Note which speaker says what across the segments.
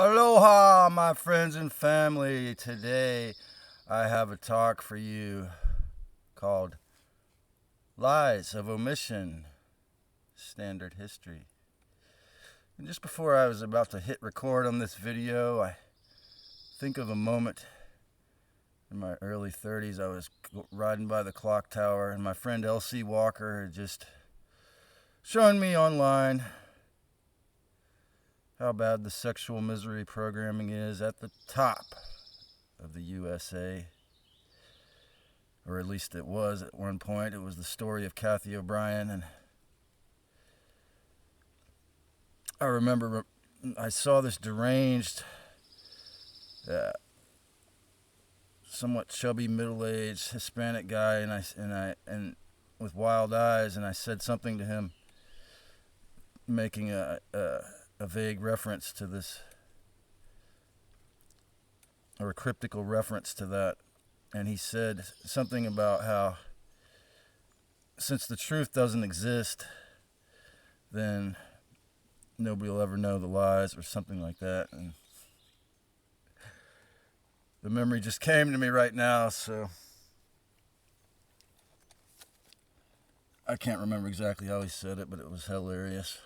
Speaker 1: Aloha, my friends and family. Today I have a talk for you called Lies of Omission, Standard History. And just before I was about to hit record on this video, I think of a moment in my early 30s. I was riding by the clock tower and my friend L.C. Walker had just shown me online how bad the sexual misery programming is at the top of the USA. Or at least it was at one point. It was the story of Kathy O'Brien. And I remember I saw this deranged, somewhat chubby, middle-aged Hispanic guy, and with wild eyes, and I said something to him, making a vague reference to this, or a cryptical reference to that. And he said something about how, since the truth doesn't exist, then nobody will ever know the lies, or something like that. And the memory just came to me right now, so I can't remember exactly how he said it, but it was hilarious.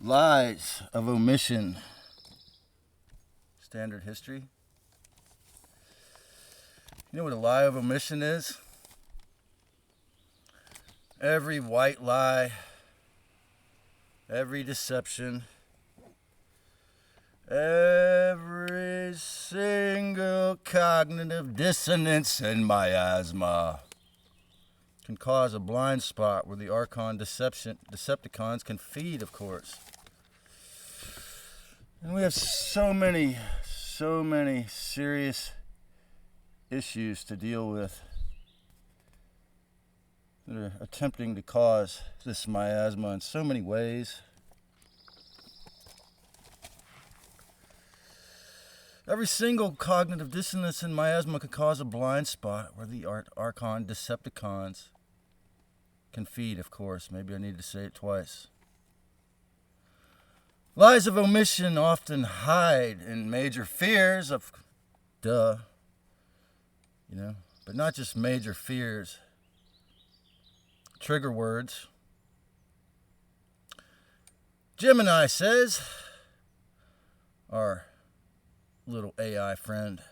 Speaker 1: Lies of Omission, Standard History. You know what a lie of omission is? Every white lie, every deception, every single cognitive dissonance and miasma can cause a blind spot where the Archon Decepticons can feed, of course. And we have so many serious issues to deal with that are attempting to cause this miasma in so many ways. Every single cognitive dissonance and miasma can cause a blind spot where the Archon Decepticons can feed, of course. Maybe I need to say it twice. Lies of omission often hide in major fears of, but not just major fears. Trigger words. Gemini says, our little AI friend,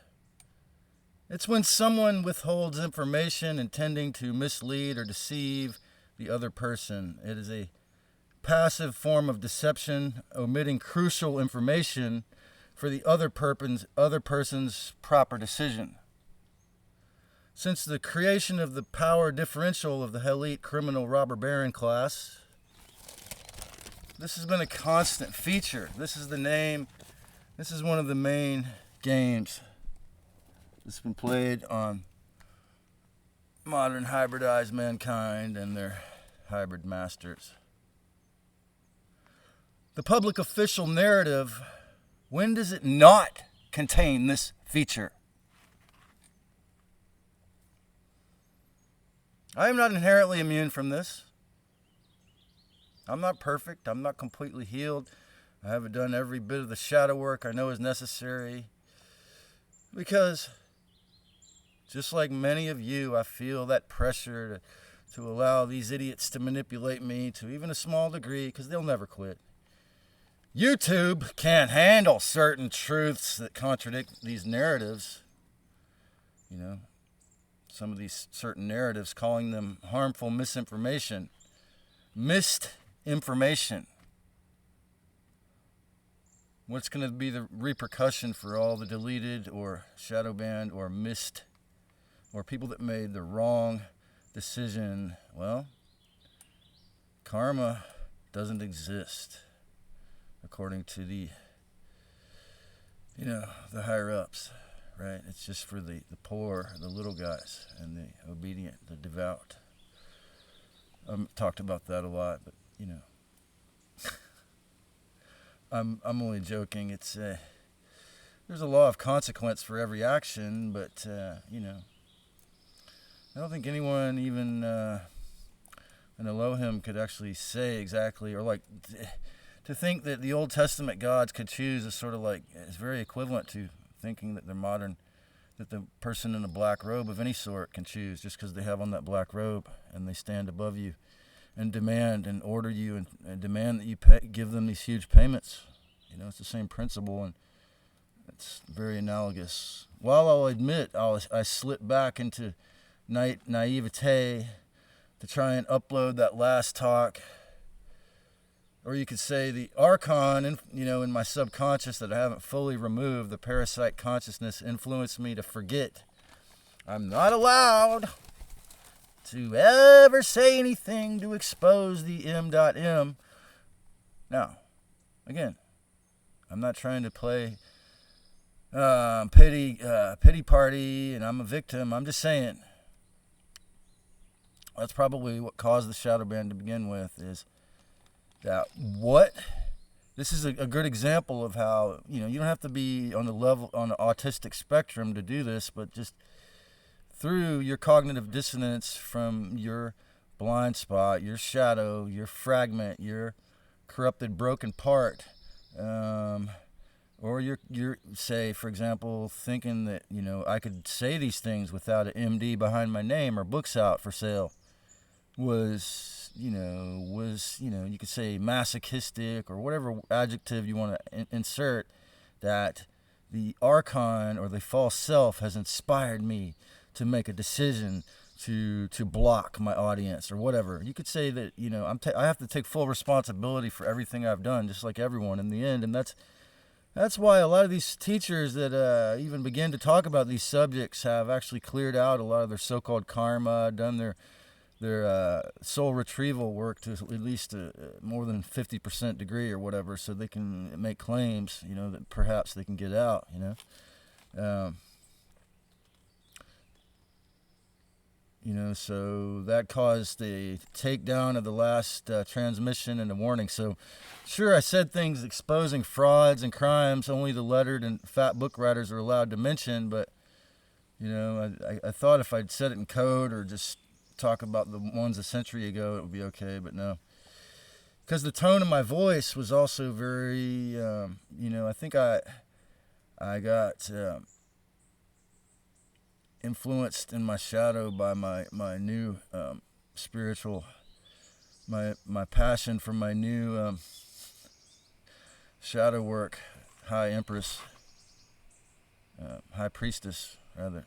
Speaker 1: it's when someone withholds information intending to mislead or deceive the other person. It is a passive form of deception, omitting crucial information for the other person's proper decision. Since the creation of the power differential of the elite criminal robber baron class, this has been a constant feature. This is one of the main games that's been played on modern hybridized mankind and their hybrid masters. The public official narrative, when does it not contain this feature? I am not inherently immune from this. I'm not perfect. I'm not completely healed. I haven't done every bit of the shadow work I know is necessary. Because, just like many of you, I feel that pressure to allow these idiots to manipulate me to even a small degree, because they'll never quit. YouTube can't handle certain truths that contradict these narratives. some of these certain narratives, calling them harmful misinformation. Missed information. What's going to be the repercussion for all the deleted or shadow banned or missed or people that made the wrong decision? Well, karma doesn't exist according to the higher ups, right? It's just for the poor, the little guys, and the obedient, the devout. I've talked about that a lot, but I'm only joking. It's there's a law of consequence for every action, but I don't think anyone, even an Elohim, could actually say exactly, or to think that the Old Testament gods could choose is sort of it's very equivalent to thinking that that the person in a black robe of any sort can choose just because they have on that black robe and they stand above you and demand and order you and demand that you give them these huge payments. It's the same principle, and it's very analogous. While I'll admit I slipped back into naivete to try and upload that last talk, or you could say the Archon, in my subconscious that I haven't fully removed, the parasite consciousness influenced me to forget I'm not allowed to ever say anything to expose the M.M. Now, again, I'm not trying to play pity party and I'm a victim. I'm just saying that's probably what caused the shadow ban to begin with, is that this is a good example of how, you don't have to be on the autistic spectrum to do this, but just through your cognitive dissonance from your blind spot, your shadow, your fragment, your corrupted, broken part, or you're, say, for example, thinking that, I could say these things without an MD behind my name or books out for sale, was you could say masochistic or whatever adjective you want to insert, that the Archon or the false self has inspired me to make a decision to block my audience or whatever. You could say that, I have to take full responsibility for everything I've done, just like everyone in the end. And that's why a lot of these teachers that even begin to talk about these subjects have actually cleared out a lot of their so-called karma, done their soul retrieval work to at least more than 50% degree or whatever, so they can make claims, that perhaps they can get out, so that caused the takedown of the last transmission and a warning. So, sure, I said things exposing frauds and crimes only the lettered and fat book writers are allowed to mention, but, I thought if I'd said it in code or just talk about the ones a century ago, it would be okay, but no. Because the tone of my voice was also very, I think I got influenced in my shadow by my new spiritual, my passion for my new shadow work, High Empress, High Priestess, rather.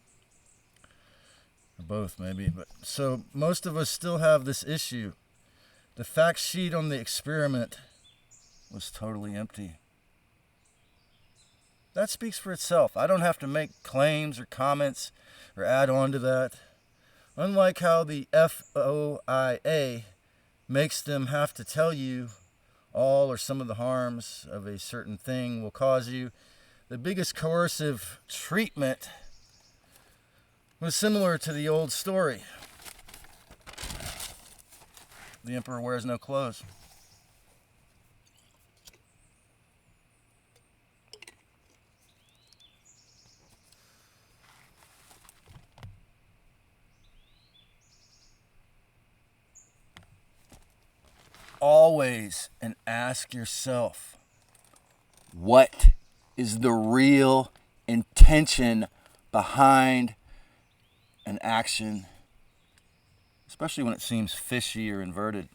Speaker 1: Or both, maybe. But so most of us still have this issue. The fact sheet on the experiment was totally empty. That speaks for itself. I don't have to make claims or comments or add on to that. Unlike how the FOIA makes them have to tell you all or some of the harms of a certain thing will cause you, the biggest coercive treatment was similar to the old story. The emperor wears no clothes. Always, and ask yourself, what is the real intention behind an action, especially when it seems fishy or inverted?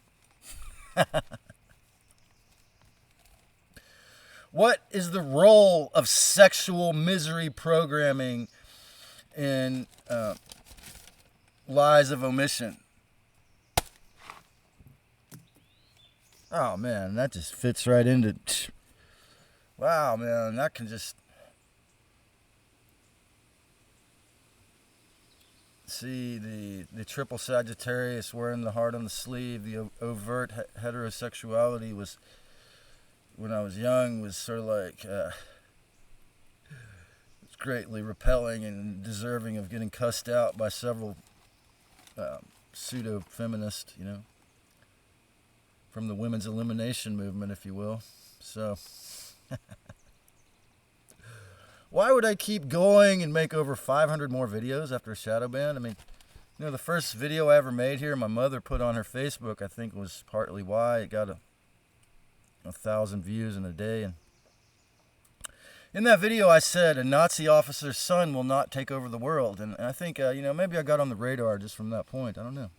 Speaker 1: What is the role of sexual misery programming in lies of omission. Oh man, that just fits right into. Wow, man, that can just see the triple Sagittarius wearing the heart on the sleeve. The overt heterosexuality was, when I was young, was sort of like it's greatly repelling and deserving of getting cussed out by several pseudo-feminists, you know, from the women's elimination movement, if you will. So why would I keep going and make over 500 more videos after a shadow ban? I mean, you know, the first video I ever made here, my mother put on her Facebook, I think was partly why it got 1,000 views in a day. And in that video, I said a Nazi officer's son will not take over the world. And I think, you know, maybe I got on the radar just from that point. I don't know.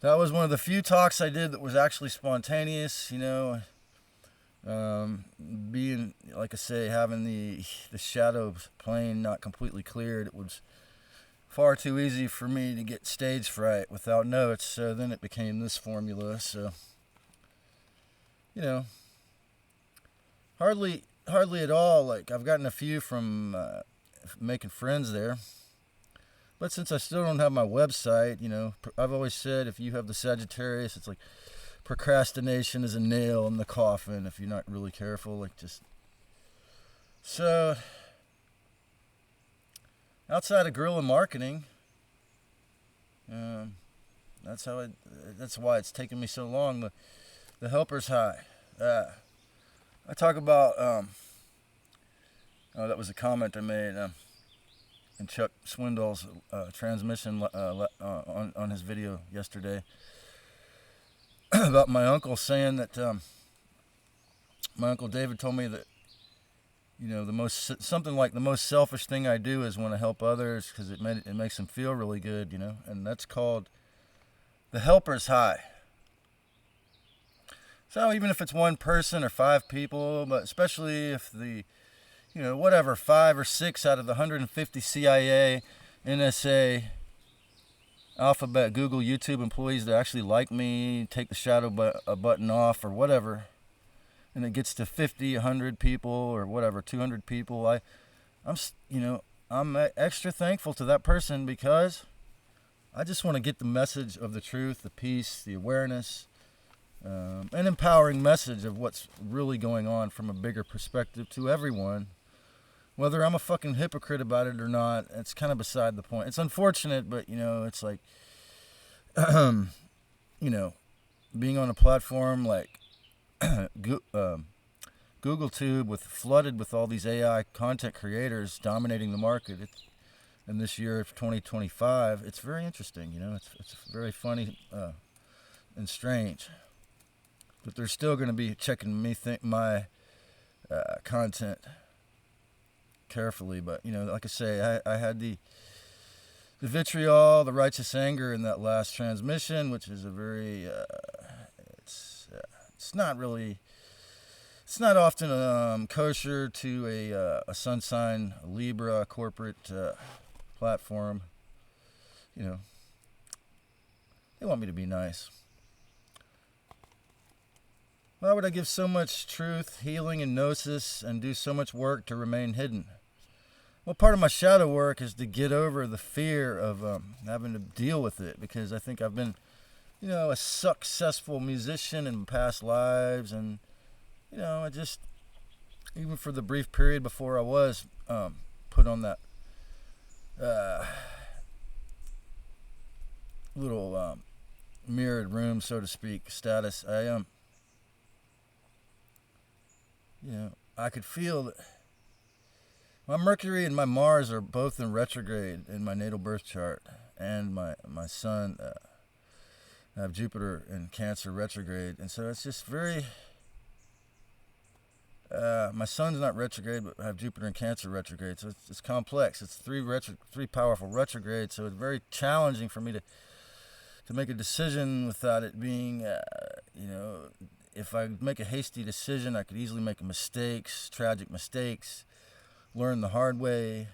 Speaker 1: That was one of the few talks I did that was actually spontaneous, you know. Being, like I say, having the shadow plane not completely cleared, it was far too easy for me to get stage fright without notes. So then it became this formula. So, you know, hardly at all. Like, I've gotten a few from making friends there. But since I still don't have my website, you know, I've always said if you have the Sagittarius, it's like procrastination is a nail in the coffin if you're not really careful. Like, just so outside of guerrilla marketing, that's why it's taken me so long. The helper's high. I talk about oh, that was a comment I made in Chuck Swindoll's transmission on his video yesterday about my uncle saying that my Uncle David told me that, you know, the most selfish thing I do is when I help others because it makes them feel really good, you know, and that's called the helper's high. So even if it's one person or 5 people, but especially if the, you know, whatever, 5 or 6 out of the 150 CIA, NSA, Alphabet, Google, YouTube employees that actually like me, take the shadow button off or whatever, and it gets to 50, 100 people or whatever, 200 people, I'm extra thankful to that person because I just want to get the message of the truth, the peace, the awareness, an empowering message of what's really going on from a bigger perspective to everyone. Whether I'm a fucking hypocrite about it or not, it's kind of beside the point. It's unfortunate, but, you know, it's like, you know, being on a platform like Google Tube flooded with all these AI content creators dominating the market. And this year of 2025, it's very interesting, you know. It's very funny and strange. But they're still going to be checking my content carefully. But, you know, like I say, I had the vitriol, the righteous anger in that last transmission, which is a very it's not often kosher to a sun sign, a Libra, corporate platform. You know, they want me to be nice. Why would I give so much truth, healing, and gnosis and do so much work to remain hidden? Well, part of my shadow work is to get over the fear of having to deal with it, because I think I've been, you know, a successful musician in past lives, and, you know, I just, even for the brief period before I was put on that little mirrored room, so to speak, status, you know, I could feel that my Mercury and my Mars are both in retrograde in my natal birth chart, and my Sun, I have Jupiter in Cancer retrograde, and so it's just very, my Sun's not retrograde, but I have Jupiter in Cancer retrograde, so it's complex. It's three powerful retrogrades, so it's very challenging for me to make a decision without it being, you know, if I make a hasty decision, I could easily make mistakes, tragic mistakes, learn the hard way.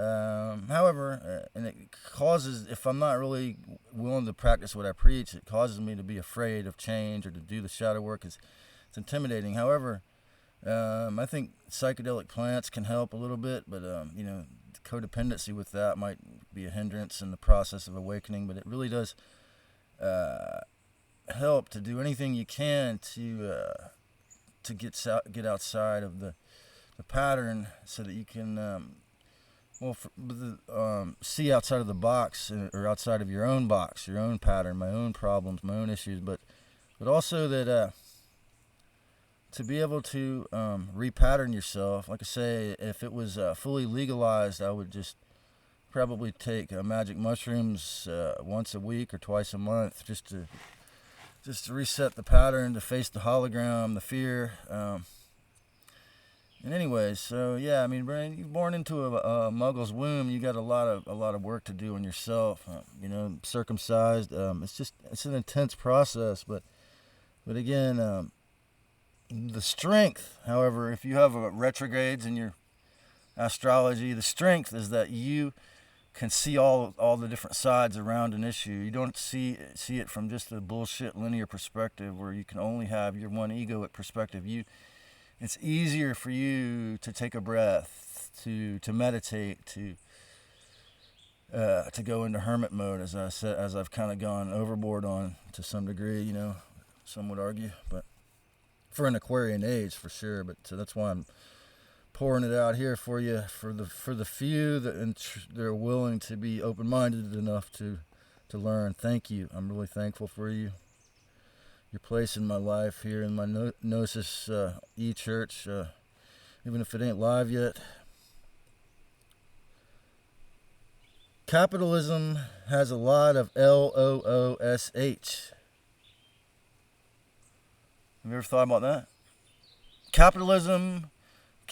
Speaker 1: However, and it causes, if I'm not really willing to practice what I preach, it causes me to be afraid of change or to do the shadow work. It's intimidating. However, I think psychedelic plants can help a little bit, but codependency with that might be a hindrance in the process of awakening. But it really does help to do anything you can to get outside of the pattern, so that you can see outside of the box, or outside of your own box, your own pattern, my own problems, my own issues, but also that to be able to repattern yourself. Like I say, if it was fully legalized, I would just probably take magic mushrooms once a week or twice a month, just to reset the pattern, to face the hologram, the fear. And anyways, so yeah, I mean, Brian, you're born into a muggle's womb. You got a lot of work to do on yourself. Circumcised. It's an intense process, but again, the strength. However, if you have retrogrades in your astrology, the strength is that you can see all the different sides around an issue. You don't see it from just a bullshit linear perspective where you can only have your one egoic perspective. It's easier for you to take a breath, to meditate, to go into hermit mode, as I've kind of gone overboard on to some degree. Some would argue, but for an Aquarian age, for sure. But so that's why I'm pouring it out here for you, for the few that they're willing to be open-minded enough to learn. Thank you. I'm really thankful for you. Your place in my life here in my Gnosis e-church, even if it ain't live yet. Capitalism has a lot of LOOSH. Have you ever thought about that? Capitalism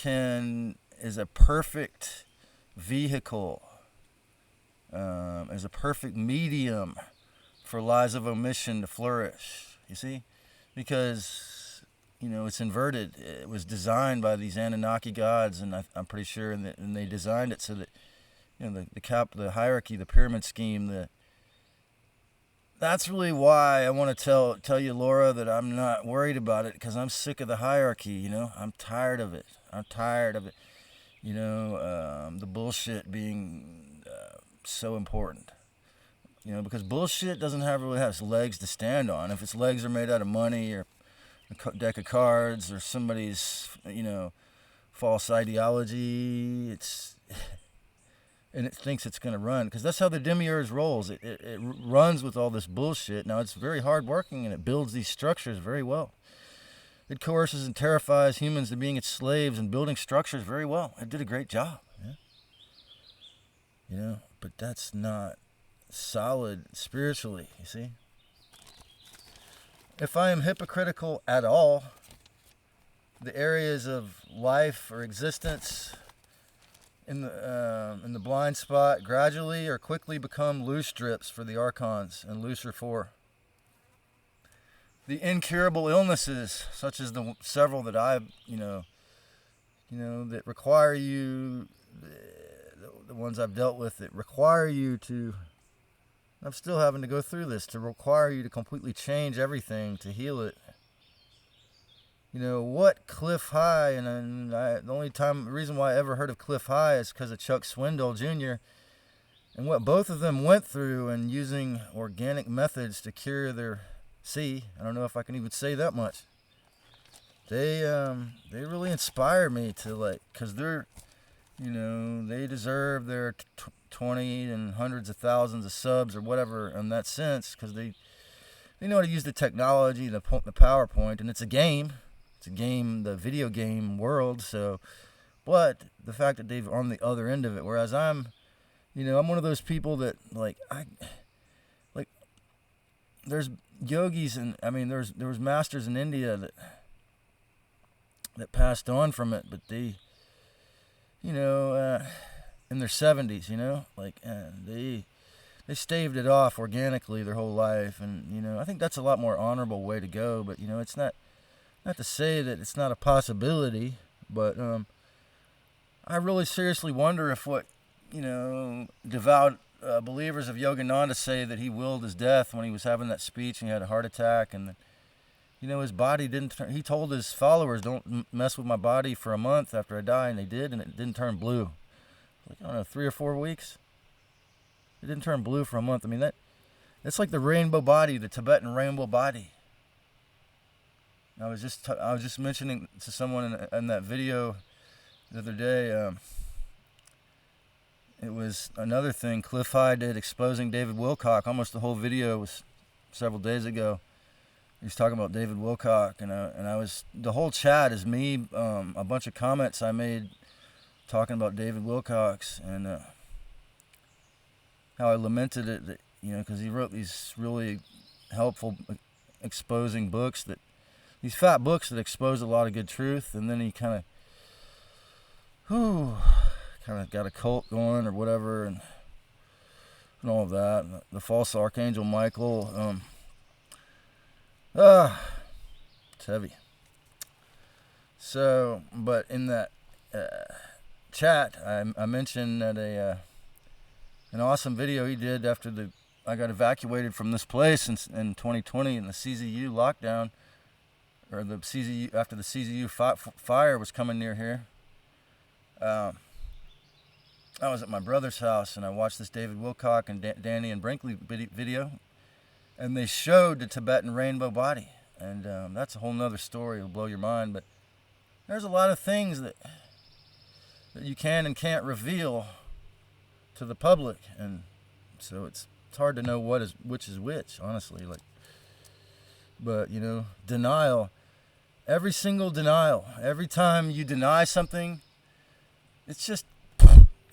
Speaker 1: is a perfect vehicle, is a perfect medium for lies of omission to flourish. You see, because it's inverted. It was designed by these Anunnaki gods, and I'm pretty sure, and they designed it so that the hierarchy, the pyramid scheme. That's really why I want to tell you, Laura, that I'm not worried about it, because I'm sick of the hierarchy. I'm tired of it. The bullshit being so important. Because bullshit doesn't really have legs to stand on. If its legs are made out of money or a deck of cards or somebody's, false ideology, and it thinks it's going to run. Because that's how the demiurge rolls. It runs with all this bullshit. Now, it's very hardworking, and it builds these structures very well. It coerces and terrifies humans to being its slaves and building structures very well. It did a great job. Yeah? But that's not solid spiritually, you see. If I am hypocritical at all, the areas of life or existence in the blind spot gradually or quickly become loosh-drips for the Archons and looser for the incurable illnesses, such as the several that I've that require you, the ones I've dealt with, that require you to. I'm still having to go through this, to require you to completely change everything to heal it. What Cliff High, and the only reason why I ever heard of Cliff High is because of Chuck Swindoll Jr. and what both of them went through, and using organic methods to cure their I don't know if I can even say that much. They really inspire me to because they're, they deserve their 20 and hundreds of thousands of subs or whatever in that sense, because they know how to use the technology, the PowerPoint, and it's a game, the video game world. So, but the fact that they've on the other end of it, whereas I'm one of those people that there's yogis, and there was masters in India that passed on from it, but they in their 70s, they staved it off organically their whole life, and I think that's a lot more honorable way to go. But it's not to say that it's not a possibility, but I really seriously wonder if what devout believers of Yogananda say that he willed his death when he was having that speech and he had a heart attack, and his body didn't turn. He told his followers, "Don't mess with my body for a month after I die," and they did, and it didn't turn blue. Like, I don't know, 3 or 4 weeks. It didn't turn blue for a month. I mean, it's like the rainbow body, the Tibetan rainbow body. I was just mentioning to someone in that video the other day. It was another thing Cliff High did, exposing David Wilcock. Almost the whole video was several days ago. He was talking about David Wilcock, and the whole chat is me, a bunch of comments I made talking about David Wilcox, and how I lamented it, that, because he wrote these really helpful exposing books, these fat books that expose a lot of good truth, and then he kind of got a cult going or whatever, and all of that, and the false Archangel Michael. It's heavy. So, but in that chat, I mentioned that an awesome video he did after I got evacuated from this place in 2020 in the CZU lockdown, or the CZU after the CZU fire was coming near here. I was at my brother's house and I watched this David Wilcock and Danny and Brinkley video, and they showed the Tibetan rainbow body, and that's a whole nother story. It'll blow your mind, but there's a lot of things that you can and can't reveal to the public, and so it's hard to know which is which, honestly. But denial, every single denial, every time you deny something, it's just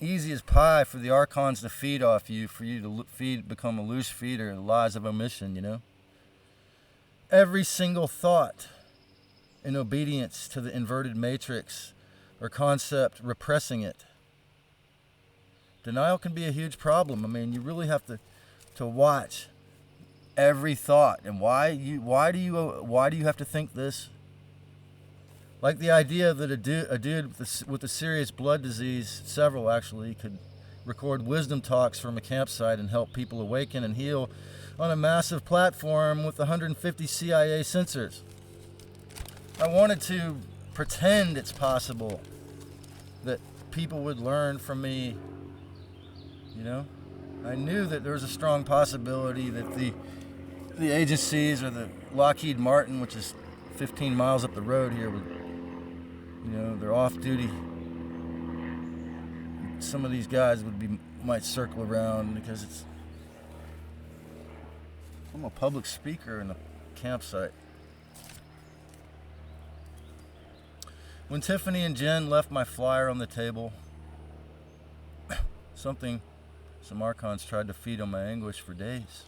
Speaker 1: easy as pie for the Archons to feed off you, for you to become a loose feeder, the lies of omission. Every single thought in obedience to the inverted matrix or concept, repressing it. Denial can be a huge problem. I mean, you really have to watch every thought. And why do you have to think this? Like the idea that a dude with a serious blood disease, several actually, could record wisdom talks from a campsite and help people awaken and heal on a massive platform with 150 CIA sensors. I wanted to pretend it's possible that people would learn from me. I knew that there was a strong possibility that the agencies, or the Lockheed Martin, which is 15 miles up the road here, would, they're off duty. Some of these guys might circle around, because I'm a public speaker in a campsite. When Tiffany and Jen left my flyer on the table, some Archons tried to feed on my anguish for days.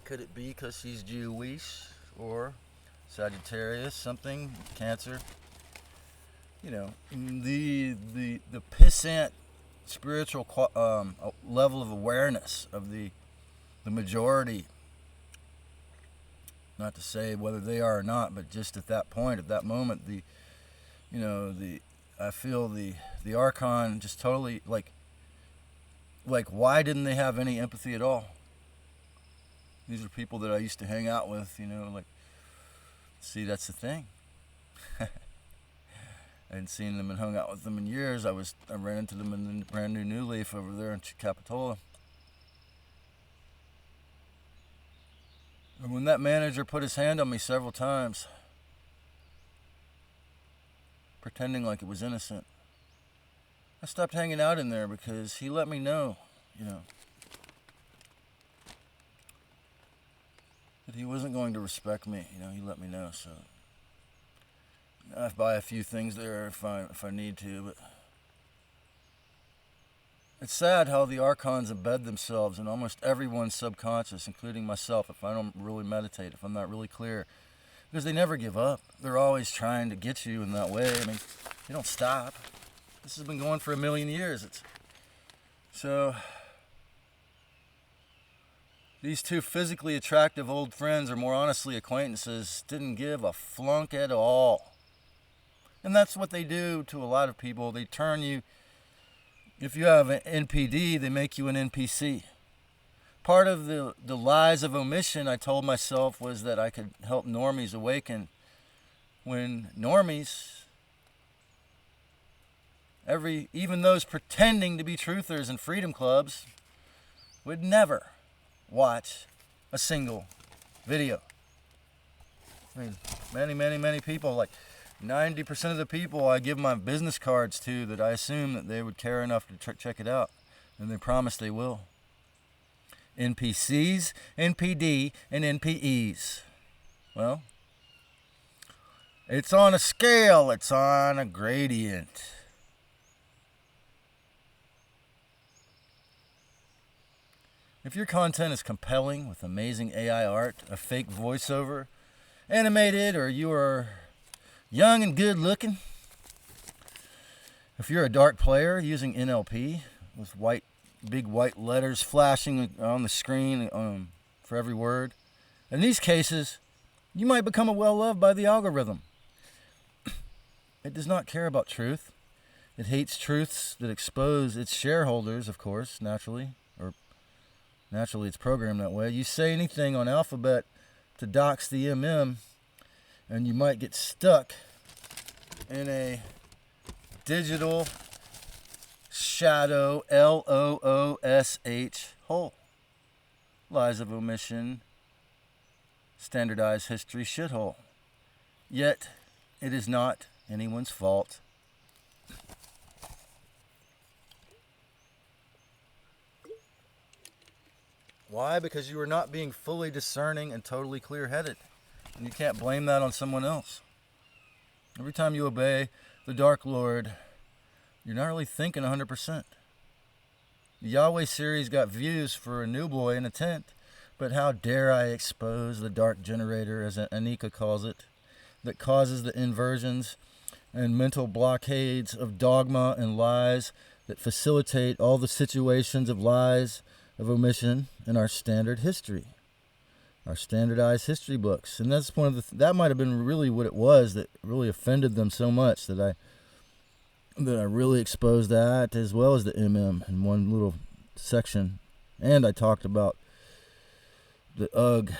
Speaker 1: Could it be because she's Jewish or Sagittarius, something, Cancer? The pissant spiritual level of awareness of the majority. Not to say whether they are or not, but just at that point, at that moment, I feel the Archon just totally like why didn't they have any empathy at all? These are people that I used to hang out with, see, that's the thing. I hadn't seen them and hung out with them in years. I ran into them in the brand new Leaf over there in Capitola. And when that manager put his hand on me several times, pretending like it was innocent, I stopped hanging out in there, because he let me know, that he wasn't going to respect me. He let me know. So I buy a few things there if I need to, but it's sad how the Archons embed themselves in almost everyone's subconscious, including myself, if I don't really meditate, if I'm not really clear. Because they never give up. They're always trying to get you in that way. I mean, they don't stop. This has been going for 1,000,000 years. So These two physically attractive old friends, or more honestly acquaintances, didn't give a flunk at all. And that's what they do to a lot of people. They turn you, if you have an NPD, they make you an NPC. Part of the lies of omission, I told myself, was that I could help normies awaken. When normies, even those pretending to be truthers in freedom clubs, would never watch a single video. I mean, many people, like 90% of the people I give my business cards to, that I assume that they would care enough to check it out, and they promise they will. NPCs, NPD, and NPEs. Well, it's on a scale, it's on a gradient. If your content is compelling with amazing AI art, a fake voiceover, animated, or you are young and good looking, if you're a dark player using NLP with big white letters flashing on the screen for every word, in these cases, you might become well-loved by the algorithm. It does not care about truth. It hates truths that expose its shareholders, of course, naturally it's programmed that way. You say anything on Alphabet to dox the MM, and you might get stuck in a digital shadow LOOSH hole. Lies of omission, standardized history shithole. Yet, it is not anyone's fault. Why? Because you are not being fully discerning and totally clear-headed. And you can't blame that on someone else. Every time you obey the Dark Lord, you're not really thinking 100%. The Yahweh series got views for a new boy in a tent, but how dare I expose the dark generator, as Anika calls it, that causes the inversions and mental blockades of dogma and lies that facilitate all the situations of lies of omission in our standard history, our standardized history books. And that's one of that might have been really what it was that really offended them so much, that I really exposed that, as well as the MM, in one little section. And I talked about the UGG.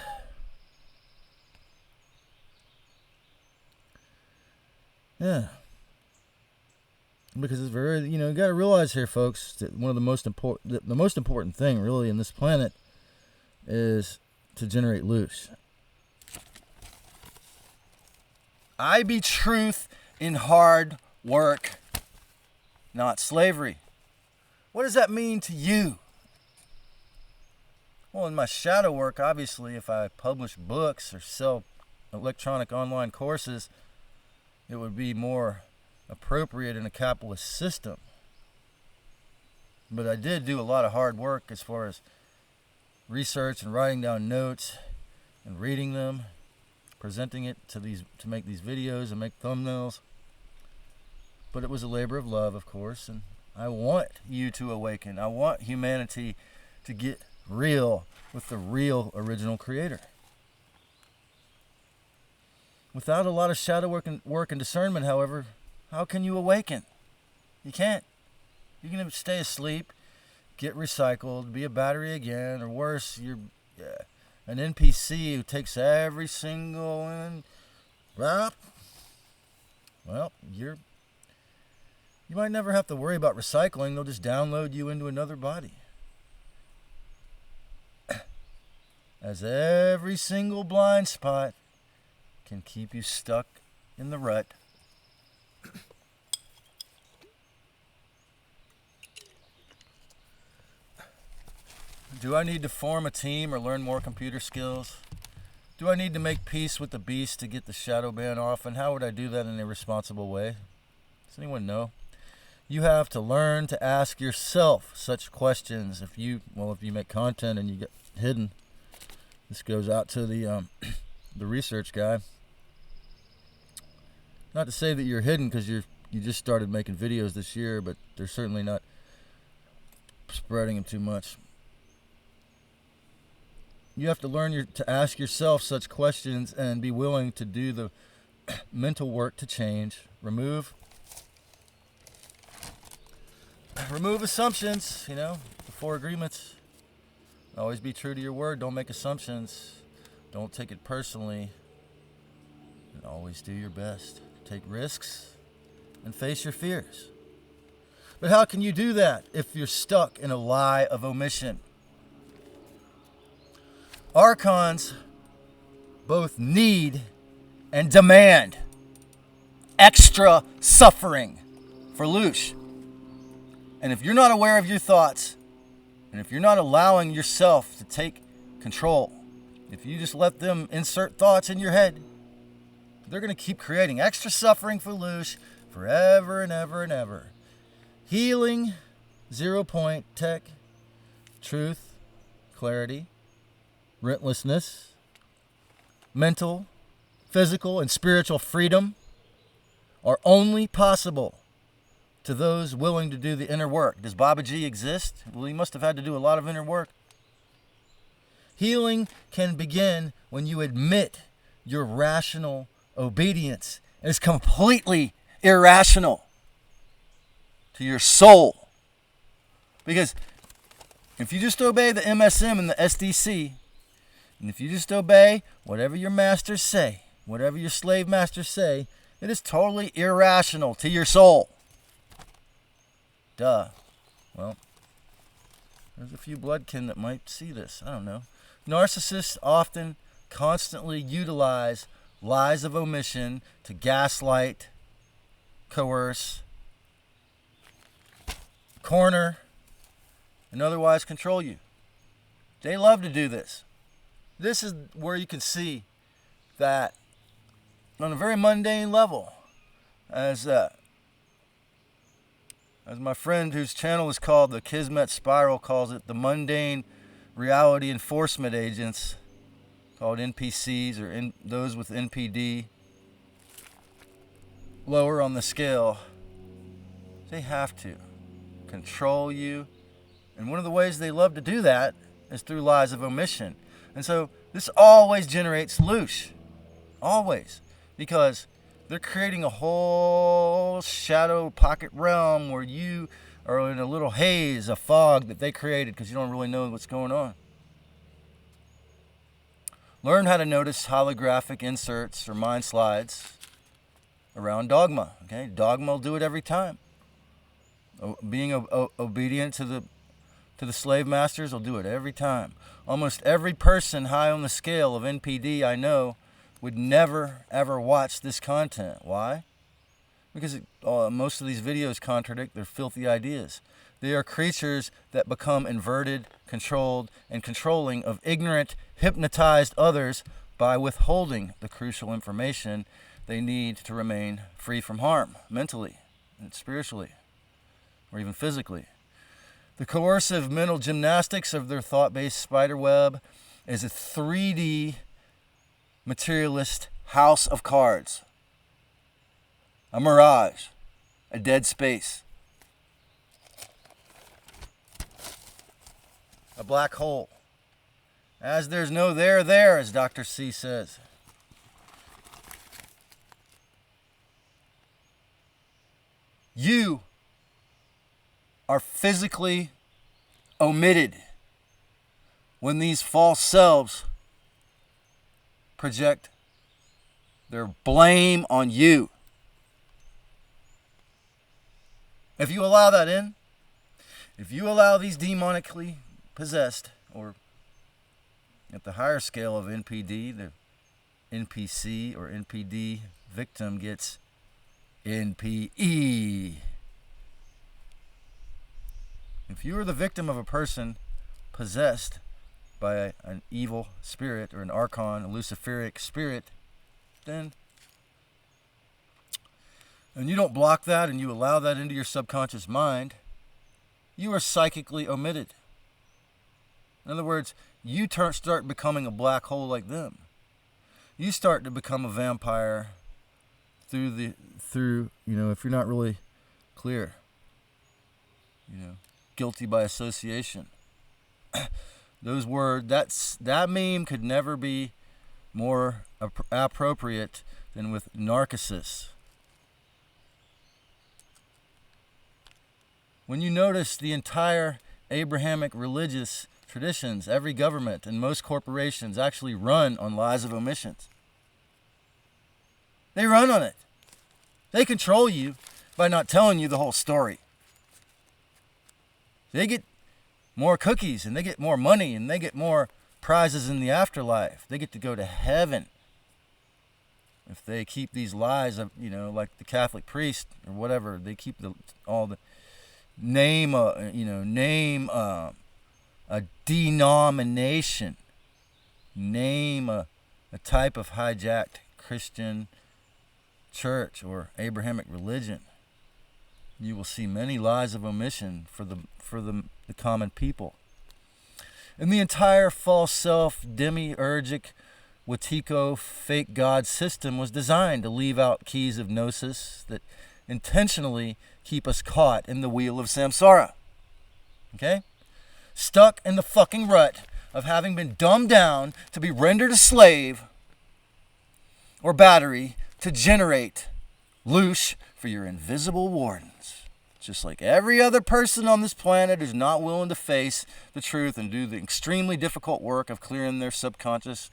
Speaker 1: Yeah. Because it's very, you got to realize here, folks, that one of the most important thing really in this planet is to generate loosh. I be truth in hard work, not slavery. What does that mean to you? Well, in my shadow work, obviously, if I publish books or sell electronic online courses, it would be more appropriate in a capitalist system. But I did do a lot of hard work as far as research and writing down notes and reading them, presenting it to make these videos and make thumbnails. But it was a labor of love, of course, and I want you to awaken. I want humanity to get real with the real original creator. Without a lot of shadow work and discernment, however, how can you awaken? You can't. You're going to stay asleep, get recycled, be a battery again, or worse, you're an NPC who takes every single one. Well, you might never have to worry about recycling. They'll just download you into another body. As every single blind spot can keep you stuck in the rut. Do I need to form a team or learn more computer skills? Do I need to make peace with the beast to get the shadow ban off? And how would I do that in a responsible way? Does anyone know? You have to learn to ask yourself such questions. If you make content and you get hidden, this goes out to the research guy. Not to say that you're hidden because you just started making videos this year, but they're certainly not spreading them too much. You have to learn to ask yourself such questions and be willing to do the mental work to change. Remove assumptions, the 4 agreements. Always be true to your word. Don't make assumptions. Don't take it personally. And always do your best. Take risks and face your fears. But how can you do that if you're stuck in a lie of omission? Archons both need and demand extra suffering for loosh. And if you're not aware of your thoughts, and if you're not allowing yourself to take control, if you just let them insert thoughts in your head, they're going to keep creating extra suffering for loosh forever and ever and ever. Healing, 0 point tech, truth, clarity, rentlessness, mental, physical, and spiritual freedom are only possible to those willing to do the inner work. Does Baba G exist? Well, he must have had to do a lot of inner work. Healing can begin when you admit your rational obedience is completely irrational to your soul. Because if you just obey the MSM and the SDC, and if you just obey whatever your masters say, whatever your slave masters say, it is totally irrational to your soul. Duh. Well, there's a few bloodkin that might see this. I don't know. Narcissists often constantly utilize lies of omission to gaslight, coerce, corner, and otherwise control you. They love to do this. This is where you can see that on a very mundane level, as my friend whose channel is called the Kismet Spiral calls it, the mundane reality enforcement agents, called NPCs, or those with NPD, lower on the scale, they have to control you. And one of the ways they love to do that is through lies of omission. And so this always generates loosh. Always. Because they're creating a whole shadow pocket realm where you are in a little haze, a fog that they created because you don't really know what's going on. Learn how to notice holographic inserts or mind slides around dogma. Okay, dogma will do it every time. Being obedient to the slave masters will do it every time. Almost every person high on the scale of NPD I know would never ever watch this content. Why? Because most of these videos contradict their filthy ideas. They are creatures that become inverted, controlled, and controlling of ignorant, hypnotized others by withholding the crucial information they need to remain free from harm, mentally and spiritually, or even physically. The coercive mental gymnastics of their thought-based spider web is a 3D materialist house of cards. A mirage. A dead space. A black hole. As there's no there, as Dr. C says. You are physically omitted when these false selves project their blame on you. If you allow that in, if you allow these demonically possessed, or at the higher scale of NPD, the NPC or NPD victim gets NPE. If you are the victim of a person possessed by an evil spirit or an archon, a luciferic spirit, then, and you don't block that and you allow that into your subconscious mind, you are psychically omitted. In other words, you start becoming a black hole like them. You start to become a vampire through if you're not really clear, guilty by association. Those words, that meme could never be more appropriate than with narcissus. When you notice the entire Abrahamic religious traditions, every government and most corporations actually run on lies of omissions. They run on it. They control you by not telling you the whole story. They get more cookies, and they get more money, and they get more prizes in the afterlife. They get to go to heaven if they keep these lies of, like the Catholic priest or whatever. They keep all the name a denomination, name a type of hijacked Christian church or Abrahamic religion. You will see many lies of omission for the common people. And the entire false self, demiurgic, Wetiko, fake God system was designed to leave out keys of gnosis that intentionally keep us caught in the wheel of samsara. Okay? Stuck in the fucking rut of having been dumbed down to be rendered a slave or battery to generate loosh for your invisible wardens. Just like every other person on this planet who's not willing to face the truth and do the extremely difficult work of clearing their subconscious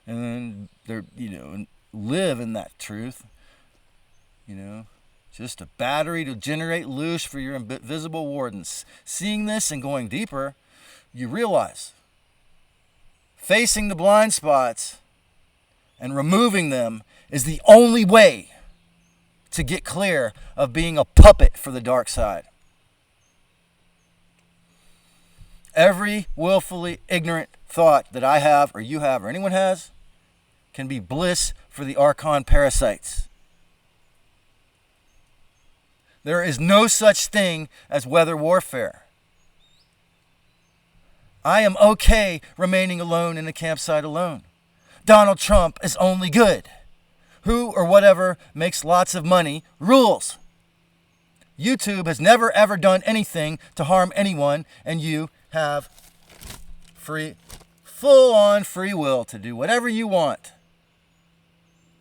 Speaker 1: and and live in that truth. Just a battery to generate loosh for your invisible wardens. Seeing this and going deeper, you realize facing the blind spots and removing them is the only way to get clear of being a puppet for the dark side. Every willfully ignorant thought that I have, or you have, or anyone has, can be bliss for the Archon parasites. There is no such thing as weather warfare. I am okay remaining alone in the campsite alone. Donald Trump is only good. Who or whatever makes lots of money rules. YouTube has never ever done anything to harm anyone, and you have full-on free will to do whatever you want.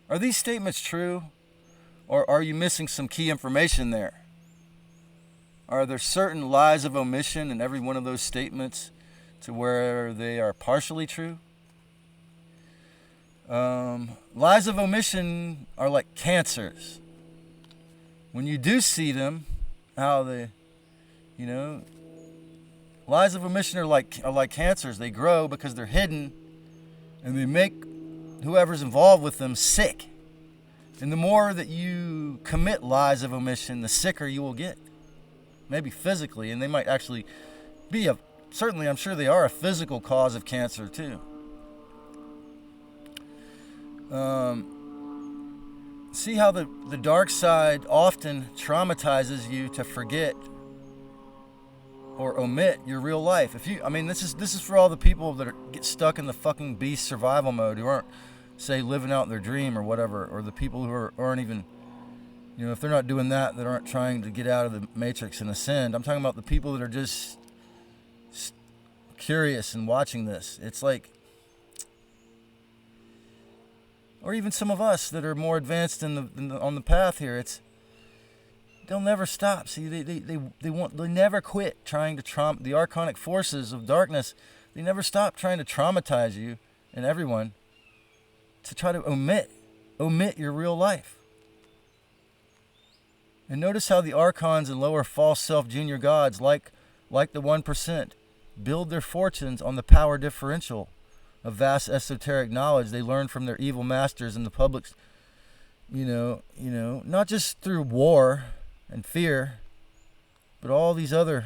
Speaker 1: Are these statements true, or are you missing some key information there? Are there certain lies of omission in every one of those statements to where they are partially true? Lies of omission are like cancers. When you do see them, lies of omission are like cancers. They grow because they're hidden, and they make whoever's involved with them sick. And the more that you commit lies of omission, the sicker you will get. Maybe physically, and they might actually be certainly I'm sure they are a physical cause of cancer too. See how the dark side often traumatizes you to forget or omit your real life. This is for all the people that get stuck in the fucking beast survival mode, who aren't, say, living out their dream or whatever, or the people who aren't even, if they're not doing that aren't trying to get out of the matrix and ascend. I'm talking about the people that are just curious and watching this. It's like, or even some of us that are more advanced on the path here, they'll never stop. See, they never quit trying to the archonic forces of darkness. They never stop trying to traumatize you and everyone to try to omit your real life. And notice how the archons and lower false self junior gods, like the 1%, build their fortunes on the power differential of vast esoteric knowledge they learn from their evil masters in the public, not just through war and fear, but all these other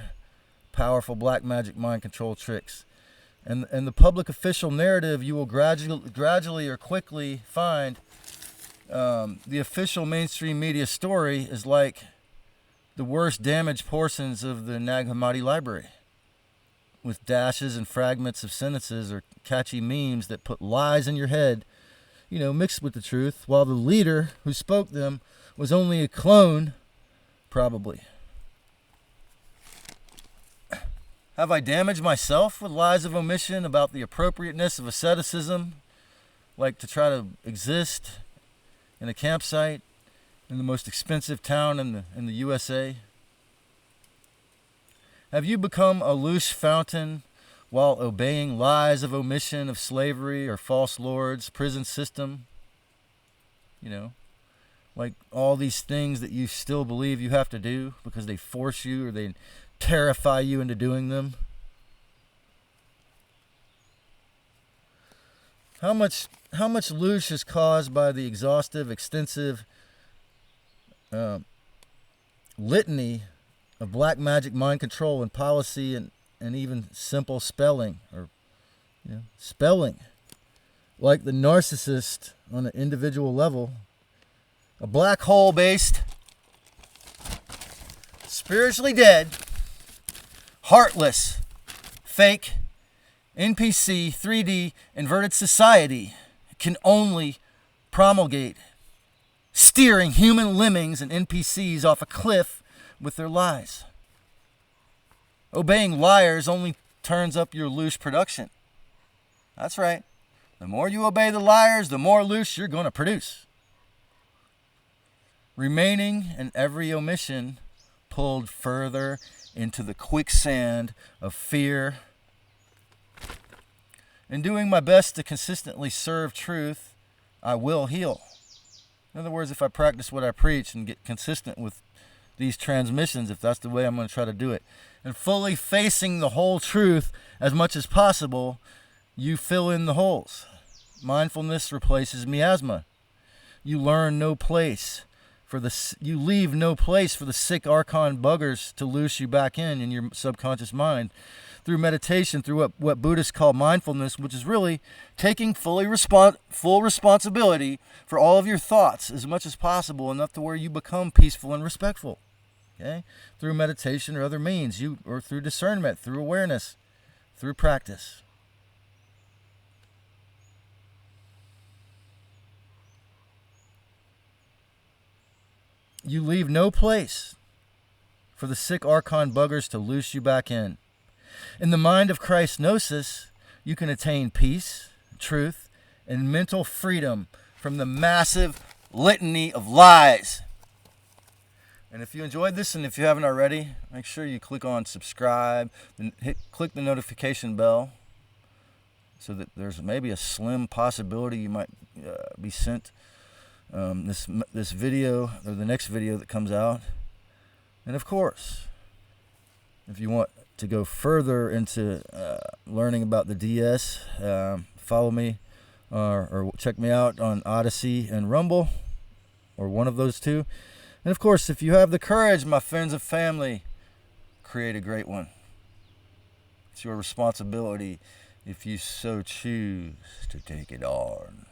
Speaker 1: powerful black magic mind control tricks. And the public official narrative, you will gradually or quickly find the official mainstream media story is like the worst damaged portions of the Nag Hammadi library, with dashes and fragments of sentences or catchy memes that put lies in your head, mixed with the truth, while the leader who spoke them was only a clone, probably. Have I damaged myself with lies of omission about the appropriateness of asceticism, like to try to exist in a campsite in the most expensive town in the USA? Have you become a loose fountain while obeying lies of omission of slavery or false lords, prison system? You know, like all these things that you still believe you have to do because they force you or they terrify you into doing them. How much loosh is caused by the exhaustive, extensive litany of black magic, mind control, and policy, and even simple spelling, or spelling, like the narcissist on an individual level, a black hole based, spiritually dead, heartless, fake, NPC, 3D, inverted society can only promulgate, steering human lemmings and NPCs off a cliff with their lies. Obeying liars only turns up your loosh production. That's right. The more you obey the liars, the more loosh you're going to produce. Remaining in every omission pulled further into the quicksand of fear. In doing my best to consistently serve truth, I will heal. In other words, if I practice what I preach and get consistent with these transmissions, if that's the way I'm going to try to do it, and fully facing the whole truth as much as possible, you fill in the holes. Mindfulness replaces miasma. You leave no place for the sick Archon buggers to loose you back in your subconscious mind through meditation, through what Buddhists call mindfulness, which is really taking full responsibility for all of your thoughts as much as possible, enough to where you become peaceful and respectful. Okay? Through meditation or other means, or through discernment, through awareness, through practice. You leave no place for the sick Archon buggers to loose you back in. In the mind of Christ Gnosis, you can attain peace, truth, and mental freedom from the massive litany of lies. And if you enjoyed this, and if you haven't already, make sure you click on subscribe, and click the notification bell, so that there's maybe a slim possibility you might be sent this video or the next video that comes out. And of course, if you want to go further into learning about the DS, follow me or check me out on Odyssey and Rumble, or one of those two. And of course, if you have the courage, my friends and family, create a great one. It's your responsibility if you so choose to take it on.